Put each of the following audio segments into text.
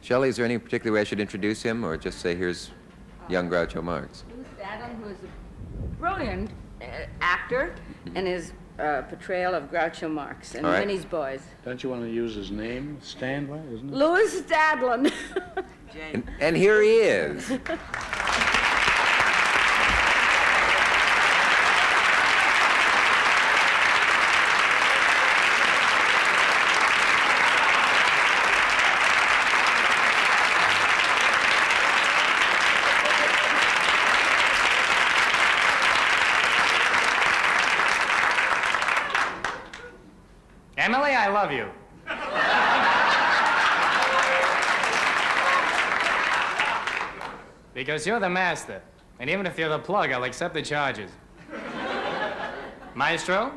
Shelley, is there any particular way I should introduce him, or just say, here's young Groucho Marx? Louis Stadlin, who is a brilliant actor in his portrayal of Groucho Marx in right. Minnie's Boys. Don't you want to use his name? Stanley, isn't it? Louis Stadlin. And here he is. Emily, I love you. Because you're the master. And even if you're the plug, I'll accept the charges. Maestro?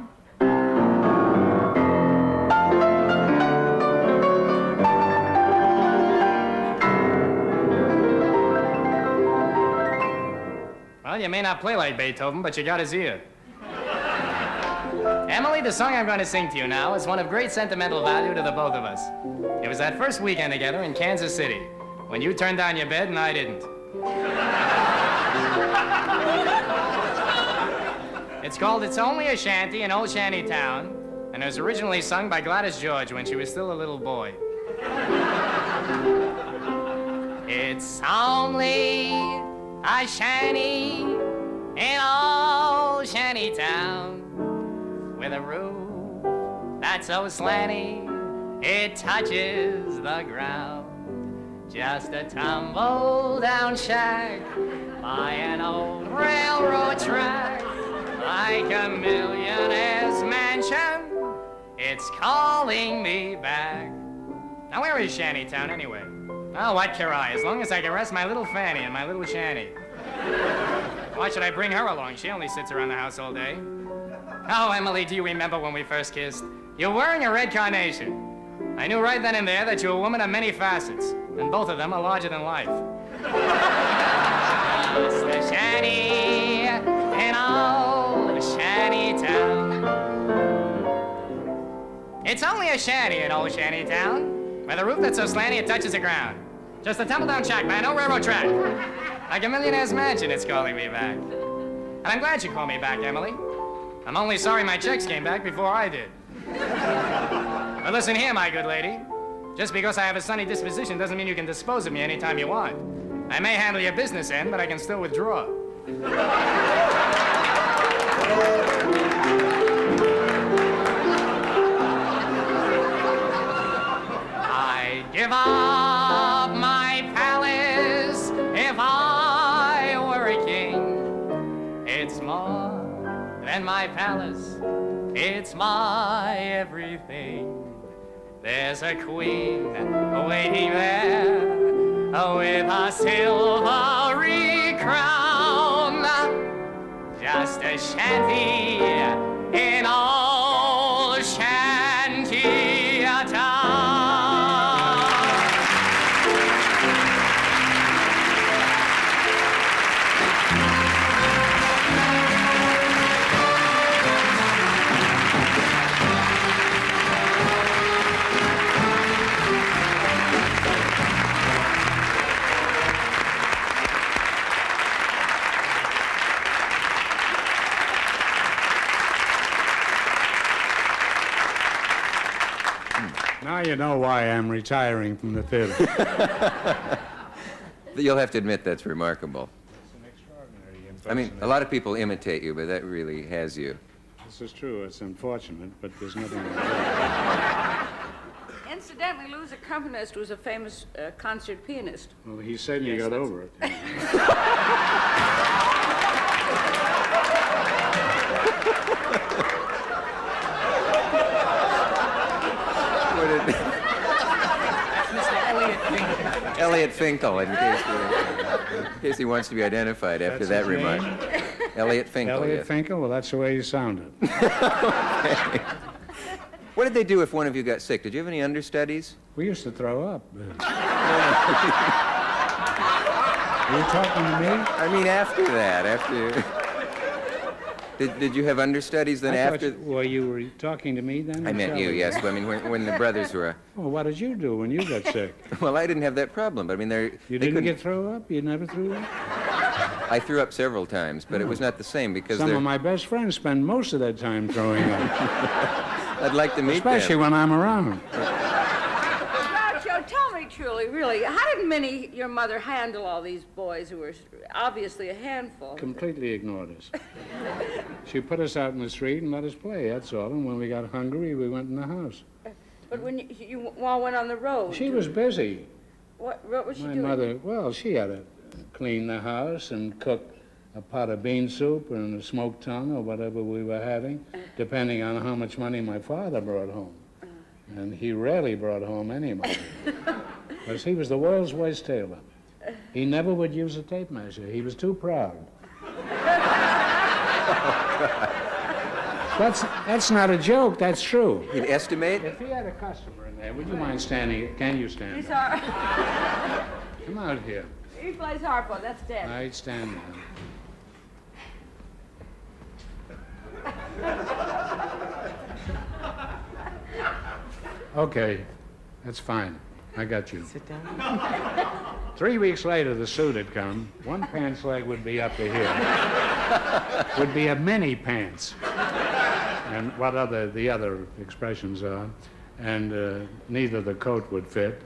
Well, you may not play like Beethoven, but you got his ear. Emily, the song I'm going to sing to you now is one of great sentimental value to the both of us. It was that first weekend together in Kansas City, when you turned down your bed and I didn't. It's called It's Only a Shanty in Old Shanty Town, and it was originally sung by Gladys George when she was still a little boy. It's only a shanty in Old Shanty Town, with a roof that's so slanty, it touches the ground. Just a tumble-down shack by an old railroad track, like a millionaire's mansion, it's calling me back. Now, where is Shantytown, anyway? Oh, what care I, as long as I can rest my little Fanny in my little shanty. Why should I bring her along? She only sits around the house all day. Oh, Emily, do you remember when we first kissed? You were wearing a red carnation. I knew right then and there that you're a woman of many facets, and both of them are larger than life. Just a shanty in old Shantytown. It's only a shanty in Old Shantytown, with a roof that's so slanty it touches the ground. Just a tumble-down shack by an old railroad track. Like a millionaire's mansion, it's calling me back. And I'm glad you called me back, Emily. I'm only sorry my checks came back before I did. But listen here, my good lady. Just because I have a sunny disposition doesn't mean you can dispose of me anytime you want. I may handle your business end, but I can still withdraw. I'd give up my palace if I were a king. It's more than my palace, it's my everything. There's a queen waiting there with a silvery crown. Just a shanty in old Shantytown. Now you know why I'm retiring from the theater. You'll have to admit that's remarkable. It's an extraordinary I mean, impersonation. a lot of people imitate you, but that really has you. This is true. It's unfortunate, but there's nothing to do. Incidentally, Lou's accompanist was a famous concert pianist. Well, he certainly Yes, got that's- over it. Elliot Finkel, in case he wants to be identified after That's that his remark. name? Elliot Finkel. Elliot yes. Finkel? Well, that's the way you sounded. Okay. What did they do if one of you got sick? Did you have any understudies? We used to throw up. Are you talking to me? I mean, after that, Did you have understudies then I thought after? well, you were talking to me then? I or meant you, Shelley? yes. I mean, when the brothers were. Well, what did you do when you got sick? Well, I didn't have that problem, but I mean, You didn't get throw up? You never threw up? I threw up several times, but it was not the same because Some they're. of my best friends spend most of their time throwing up, I'd like to meet especially them. when I'm around. Groucho, tell me truly, really, how did Minnie, your mother, handle all these boys who were obviously a handful? Completely ignored us. She put us out in the street and let us play, that's all. And when we got hungry, we went in the house. But when you all went on the road, She was busy. what was she My doing? mother, well, she had to clean the house and cook a pot of bean soup and a smoked tongue or whatever we were having, depending on how much money my father brought home. And he rarely brought home any money, because he was the world's worst tailor. He never would use a tape measure. He was too proud. That's not a joke, that's true. You'd estimate? If he had a customer in there, would you mind standing? Can you stand? He's up? Come out here. he plays harpo, that's dead. I'd stand there. Okay, that's fine. I got you. Sit down. 3 weeks later, the suit had come. One pants leg would be up to here. Would be a mini pants. And the other expressions are. And neither the coat would fit.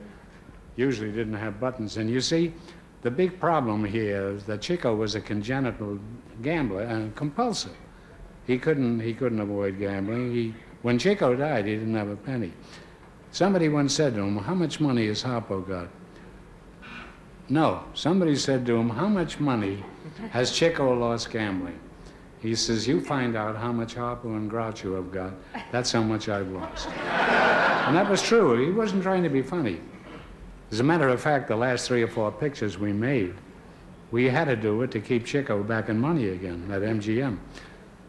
Usually didn't have buttons. And you see, the big problem here is that Chico was a congenital gambler and compulsive. He couldn't avoid gambling. When Chico died, he didn't have a penny. Somebody once said to him, "How much money has Harpo got?" No, somebody said to him, "How much money has Chico lost gambling?" He says, "You find out how much Harpo and Groucho have got. That's how much I've lost." And that was true. He wasn't trying to be funny. As a matter of fact, the last 3 or 4 pictures we made, we had to do it to keep Chico back in money again at MGM,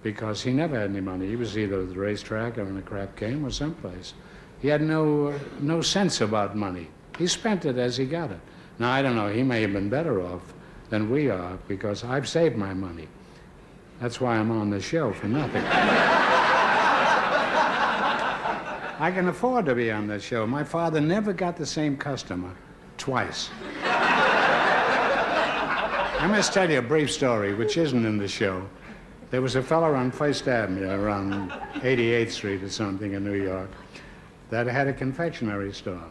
because he never had any money. He was either at the racetrack or in a crap game or someplace. He had no sense about money. He spent it as he got it. Now, I don't know, he may have been better off than we are, because I've saved my money. That's why I'm on the show for nothing. I can afford to be on this show. My father never got the same customer twice. I must tell you a brief story, which isn't in the show. There was a fellow on First Avenue, around 88th Street or something in New York, that had a confectionery store.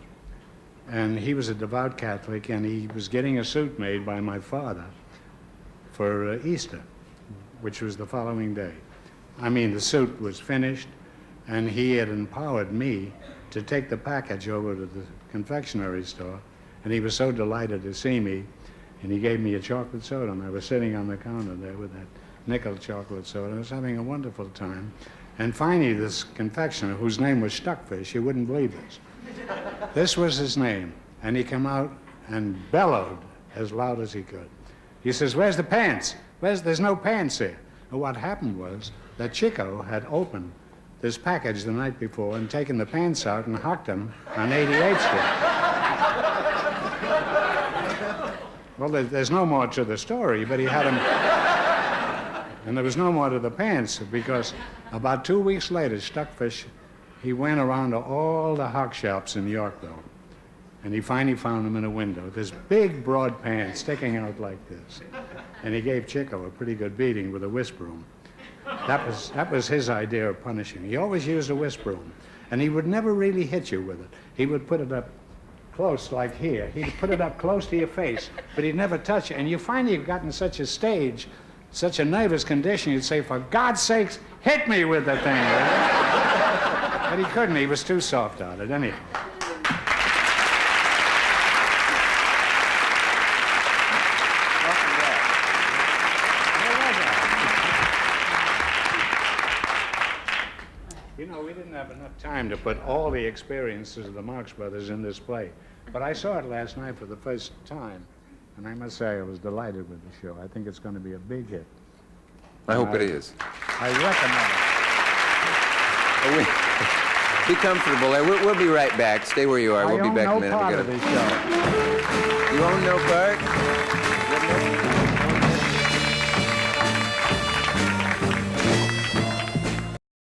And he was a devout Catholic, and he was getting a suit made by my father for Easter, which was the following day. I mean, the suit was finished, and he had empowered me to take the package over to the confectionery store, and he was so delighted to see me, and he gave me a chocolate soda, and I was sitting on the counter there with that nickel chocolate soda. I was having a wonderful time. And finally, this confectioner, whose name was Stuckfish, you wouldn't believe this. This was his name, and he came out and bellowed as loud as he could. He says, "Where's the pants? There's no pants here." And what happened was that Chico had opened this package the night before and taken the pants out and hocked them on 88th Street. Well, there's no more to the story, but he had them. And there was no more to the pants, because about 2 weeks later, Stuckfish, he went around to all the hock shops in Yorkville, and he finally found them in a window. This big, broad pants sticking out like this. And he gave Chico a pretty good beating with a whisk broom. That was his idea of punishing. He always used a whisk broom, and he would never really hit you with it. He would put it up close, like here. He'd put it up close to your face, but he'd never touch it. And you finally got in such a stage, such a nervous condition, you'd say, "For God's sakes, hit me with the thing." Right? But he couldn't. He was too soft on it. Anyhow. You know, we didn't have enough time to put all the experiences of the Marx Brothers in this play. But I saw it last night for the first time, and I must say I was delighted with the show. I think it's going to be a big hit. I hope it is. I recommend it. Be comfortable. We'll be right back. Stay where you are. We'll be back in a minute. I own no part of this show. You own no part?